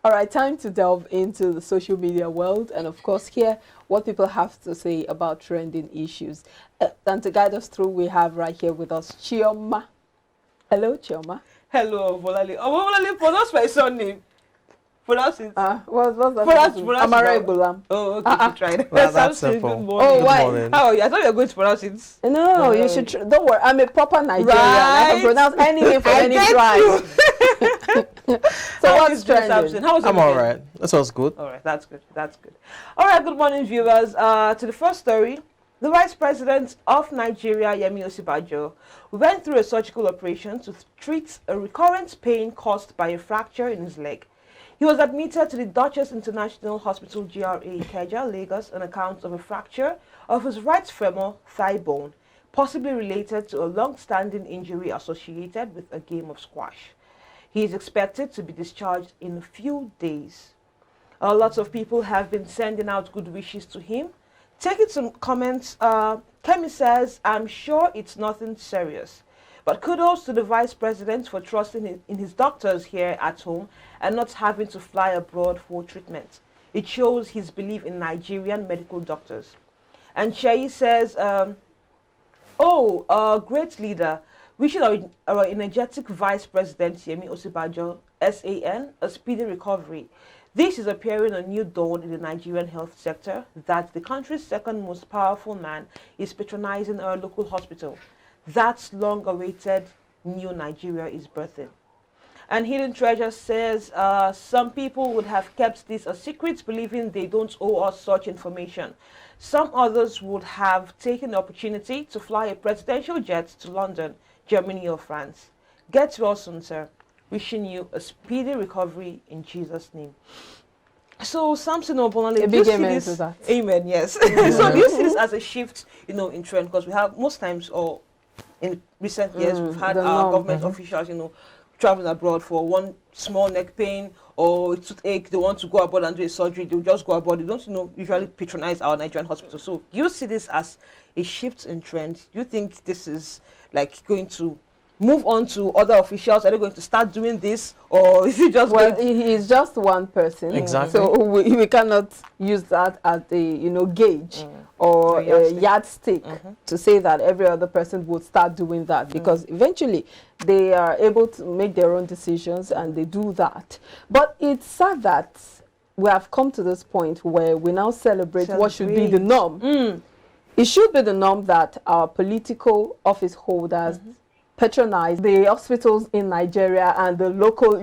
All right, time to delve into the social media world and, of course, hear what people have to say about trending issues. And to guide us through, we have right here with us Chioma. Hello, Chioma. Hello, Bolali. Oh, Bolali, pronounce my surname. Pronounce it. What's that? Pronounce Amara Gulam. Oh, okay, she tried. Well, that's simple. Good morning. Oh, why? Morning. How are you? I thought you were going to pronounce it. No, you should. Don't worry. I'm a proper Nigerian. I can pronounce any name for any tribe. So what's trending? How was I'm all right. That was good. All right, that's good. That's good. All right, good morning, viewers. To the first story, the Vice President of Nigeria, Yemi Osinbajo, went through a surgical operation to treat a recurrent pain caused by a fracture in his leg. He was admitted to the Duchess International Hospital, GRA, Ikeja, Lagos, on account of a fracture of his right femur thigh bone, possibly related to a long-standing injury associated with a game of squash. He is expected to be discharged in a few days. Lots of people have been sending out good wishes to him. Taking some comments, Kemi says, I'm sure it's nothing serious. But kudos to the Vice President for trusting in his doctors here at home and not having to fly abroad for treatment. It shows his belief in Nigerian medical doctors. And Sheyi says, great leader. Wishing our energetic Vice President Yemi Osinbajo, SAN, a speedy recovery. This is appearing a new dawn in the Nigerian health sector that the country's second most powerful man is patronizing our local hospital. That long-awaited new Nigeria is birthing. And Hidden Treasure says, some people would have kept this a secret, believing they don't owe us such information. Some others would have taken the opportunity to fly a presidential jet to London, Germany or France. Get well soon, sir. Wishing you a speedy recovery in Jesus' name. So, Samson Obonale, a big amen to that. Amen, yes. So, do you see this as a shift, in trend? Because we have most times, or in recent years, we've had our government officials, traveling abroad for one small neck pain or a toothache. They want to go abroad and do a surgery. They'll just go abroad. They don't, usually patronize our Nigerian hospitals. So, do you see this as a shift in trend? Do you think this is like going to move on to other officials? Are they going to start doing this, or is it just? Well, he is just one person. Exactly. So we cannot use that as a gauge or a yardstick to say that every other person would start doing that, because eventually they are able to make their own decisions and they do that. But it's sad that we have come to this point where we now celebrate what should be the norm. It should be the norm that our political office holders patronize the hospitals in Nigeria and the local,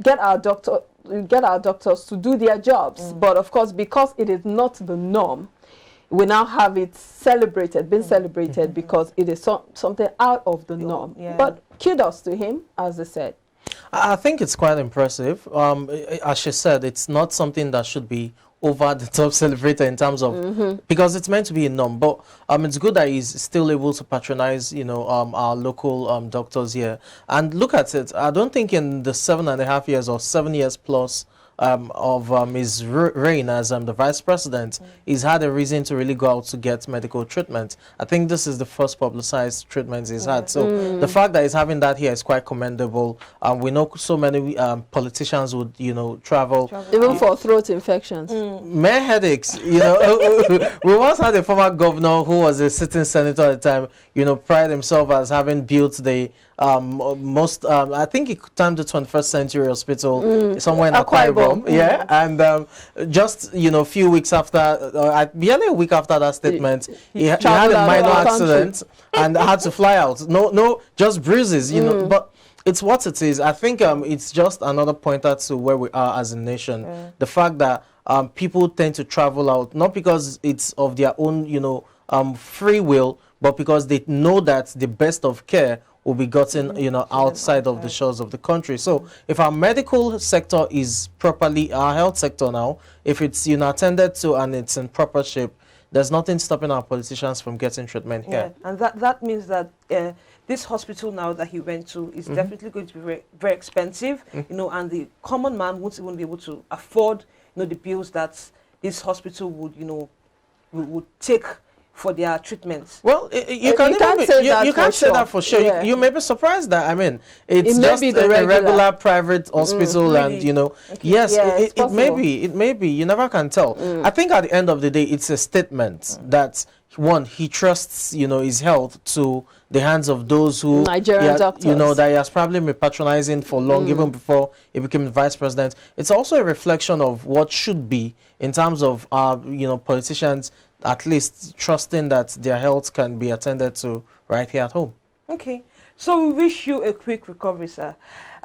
get our doctors to do their jobs. But of course, because it is not the norm, we now have it been celebrated because it is something out of the norm. Yeah. But kudos to him, as I said. I think it's quite impressive. As she said, it's not something that should be over the top celebrated in terms of because it's meant to be a norm, but it's good that he's still able to patronize our local doctors here. And look at it, I don't think in the 7.5 years or 7 years plus of his reign as the vice president, he's had a reason to really go out to get medical treatment. I think this is the first publicized treatment he's had. So the fact that he's having that here is quite commendable. We know so many politicians would, travel. Even for throat infections. Mere headaches, We once had a former governor who was a sitting senator at the time, pride himself as having built the most, I think he timed the 21st century hospital somewhere in Akwa Ibom. Yeah, and just a few weeks after, barely a week after that statement, he had a minor accident and had to fly out. No, just bruises, but it's what it is. I think it's just another pointer to where we are as a nation. The fact that people tend to travel out, not because it's of their own, free will, but because they know that the best of care will be gotten, outside of the shores of the country. So if our medical sector is properly, our health sector now, if it's, attended to and it's in proper shape, there's nothing stopping our politicians from getting treatment here. And that means that this hospital now that he went to is definitely going to be very, very expensive, and the common man won't even be able to afford, the bills that this hospital would, would take for their treatments. Well, you can't say that for sure. Yeah. You may be surprised that, I mean, it's just a regular private hospital really? And, you know, okay. Yes, yeah, it may be, you never can tell. I think at the end of the day, it's a statement that, one, he trusts, you know, his health to the hands of those who, Nigerian doctors, you know, that he has probably been patronizing for long, even before he became the vice president. It's also a reflection of what should be in terms of, you know, politicians at least trusting that their health can be attended to right here at home. Okay, so we wish you a quick recovery, sir.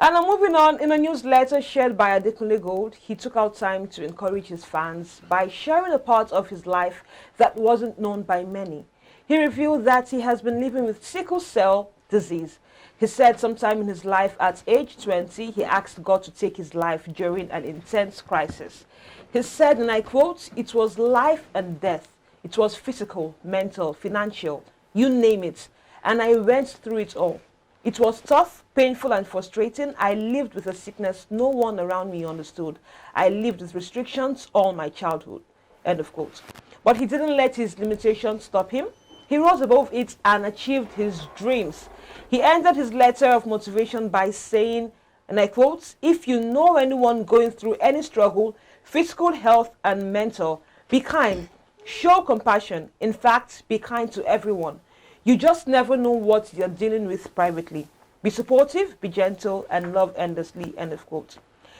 And I'm moving on. In a newsletter shared by Adekunle, he took out time to encourage his fans by sharing a part of his life that wasn't known by many. He revealed that he has been living with sickle cell disease. He said sometime in his life at age 20, he asked God to take his life during an intense crisis. He said, and I quote, "It was life and death. It was physical, mental, financial, you name it. And I went through it all. It was tough, painful, and frustrating. I lived with a sickness no one around me understood. I lived with restrictions all my childhood." End of quote. But he didn't let his limitations stop him. He rose above it and achieved his dreams. He ended his letter of motivation by saying, and I quote, "If you know anyone going through any struggle, physical health and mental, be kind. Show compassion. In fact, be kind to everyone. You just never know what you're dealing with privately. Be supportive, be gentle, and love endlessly." End of quote.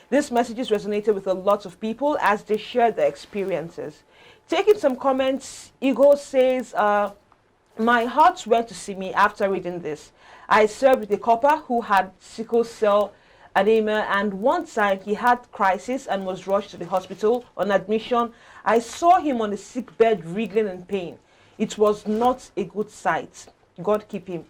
These messages resonated with a lot of people as they shared their experiences. Taking some comments, Igor says, "My heart went to see me after reading this. I served with a copper who had sickle cell anemia, and one time he had crisis and was rushed to the hospital. On admission, I saw him on the sick bed wriggling in pain. It was not a good sight. God keep him."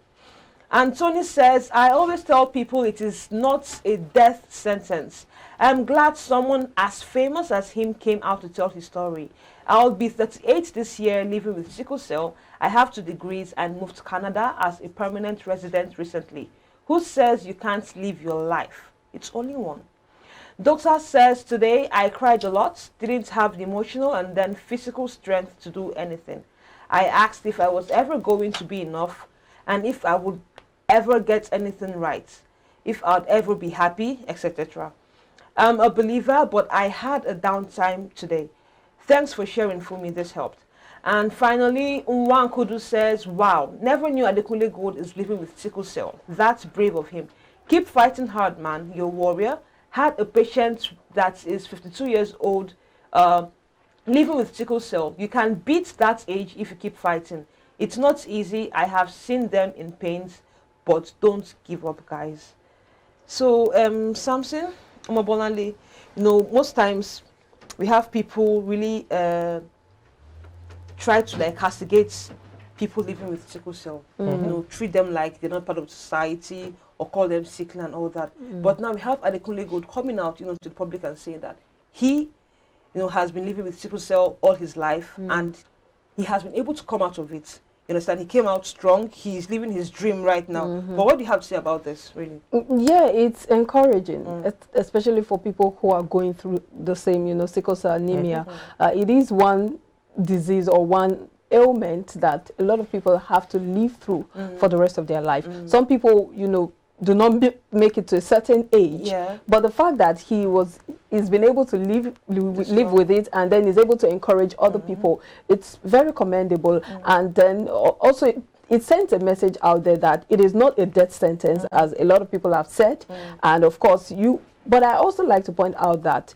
And Tony says, "I always tell people it is not a death sentence. I'm glad someone as famous as him came out to tell his story. I'll be 38 this year, living with sickle cell. I have 2 degrees and moved to Canada as a permanent resident recently. Who says you can't live your life? It's only one." Doctor says, "Today I cried a lot, didn't have the emotional and then physical strength to do anything. I asked if I was ever going to be enough and if I would ever get anything right, if I'd ever be happy, etc. I'm a believer, but I had a downtime today. Thanks for sharing for me, this helped." And finally, Nwankudu says, "Wow, never knew Adekunle Gold is living with sickle cell. That's brave of him. Keep fighting hard, man. You're a warrior. Had a patient that is 52 years old, living with sickle cell. You can beat that age if you keep fighting. It's not easy. I have seen them in pains, but don't give up, guys." So, Samson, Omobolale, you know, most times we have people really try to like castigate people living with sickle cell. You know, treat them like they're not part of society or call them sickle and all that. But now we have Adekunle Gold coming out, you know, to the public and saying that he, you know, has been living with sickle cell all his life and he has been able to come out of it. You understand? He came out strong. He's living his dream right now. But what do you have to say about this, really? Yeah, it's encouraging, especially for people who are going through the same, you know, sickle cell anemia. It is one disease or one ailment that a lot of people have to live through for the rest of their life. Some people, you know, do not make it to a certain age, but the fact that he's been able to live with it and then is able to encourage other people, it's very commendable. And then also it sends a message out there that it is not a death sentence, as a lot of people have said. And of course but I also like to point out that,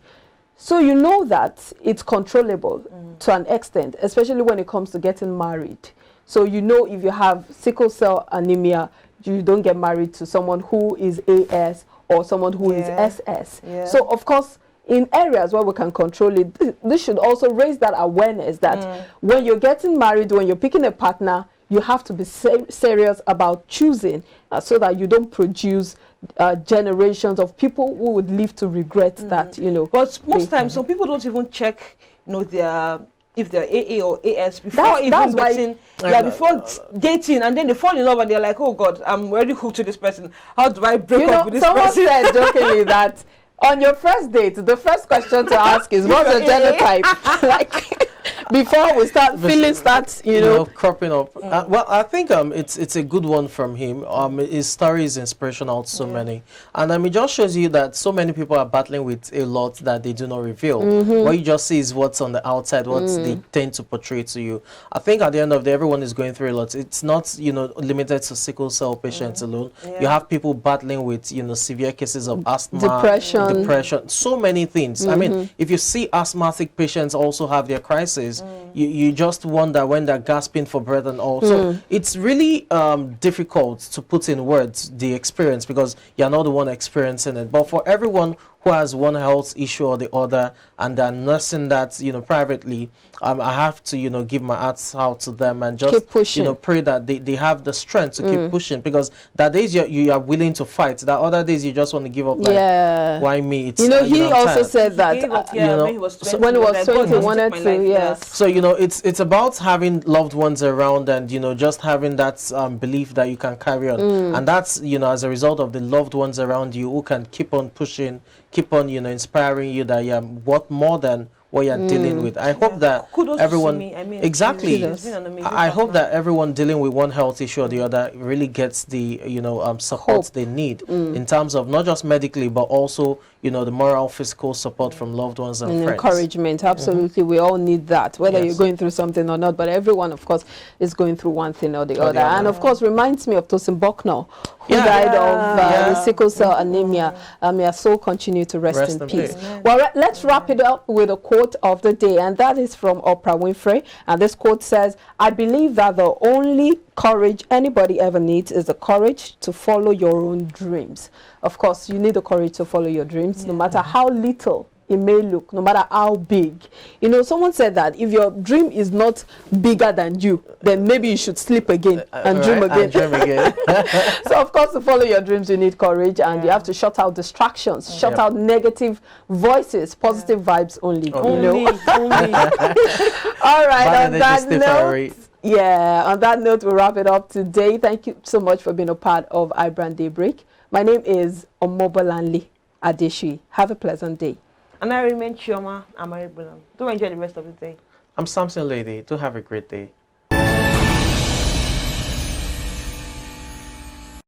so you know that it's controllable to an extent, especially when it comes to getting married. So you know, if you have sickle cell anemia, you don't get married to someone who is AS or someone who is SS. So of course, in areas where we can control it, this should also raise that awareness that when you're getting married, when you're picking a partner, you have to be serious about choosing so that you don't produce generations of people who would live to regret that, you know. But most times, some people don't even check, you know, if they're AA or AS before before dating, and then they fall in love and they're like, "Oh God, I'm already hooked to this person. How do I break up with this person?" Someone said jokingly that on your first date, the first question to ask is, "What's your genotype?" Like, before we start feeling starts, you know, cropping up. Well, I think it's a good one from him. His story is inspirational to so many, and it just shows you that so many people are battling with a lot that they do not reveal. What you just see is what's on the outside, what they tend to portray to you. I think at the end of the day, everyone is going through a lot. It's not, you know, limited to sickle cell patients alone. You have people battling with, you know, severe cases of asthma, depression, so many things. I mean, if you see asthmatic patients also have their crisis, you just wonder when they're gasping for breath and all. So it's really difficult to put in words the experience, because you're not the one experiencing it. But for everyone who has one health issue or the other and they're nursing that, you know, privately, I have to, you know, give my heart out to them and just, you know, pray that they have the strength to keep pushing, because that days you are willing to fight, that other days you just want to give up, like, why me? It's, you know, he also said that, you know, when he was 20, he wanted to, yes. So, you know, it's about having loved ones around and, you know, just having that belief that you can carry on. And that's, you know, as a result of the loved ones around you who can keep on pushing, keep on, you know, inspiring you that you're worth more than what you're dealing with. I hope that everyone, exactly, I hope that everyone dealing with one health issue or the other really gets the, you know, support they need in terms of not just medically, but also, you know, the moral, physical support from loved ones and friends. Encouragement, absolutely. We all need that, whether you're going through something or not, but everyone, of course, is going through one thing or the other. And of course, reminds me of Osinbajo, who died of the sickle cell anemia. May our soul continue to rest in peace. Well, let's wrap it up with a quote of the day, and that is from Oprah Winfrey. And this quote says, "I believe that the only courage anybody ever needs is the courage to follow your own dreams." Of course, you need the courage to follow your dreams, no matter how little it may look, no matter how big. You know, someone said that if your dream is not bigger than you, then maybe you should sleep again and dream again. So, of course, to follow your dreams, you need courage, and you have to shut out distractions, shut out negative voices, positive vibes only. You know. All right, on that note. On that note, we'll wrap it up today. Thank you so much for being a part of iBrand Daybreak. My name is Omobolanle Adeshi. Have a pleasant day. And I remain Chioma Amaribulam. Do enjoy the rest of the day. I'm Samson Lady. Do have a great day.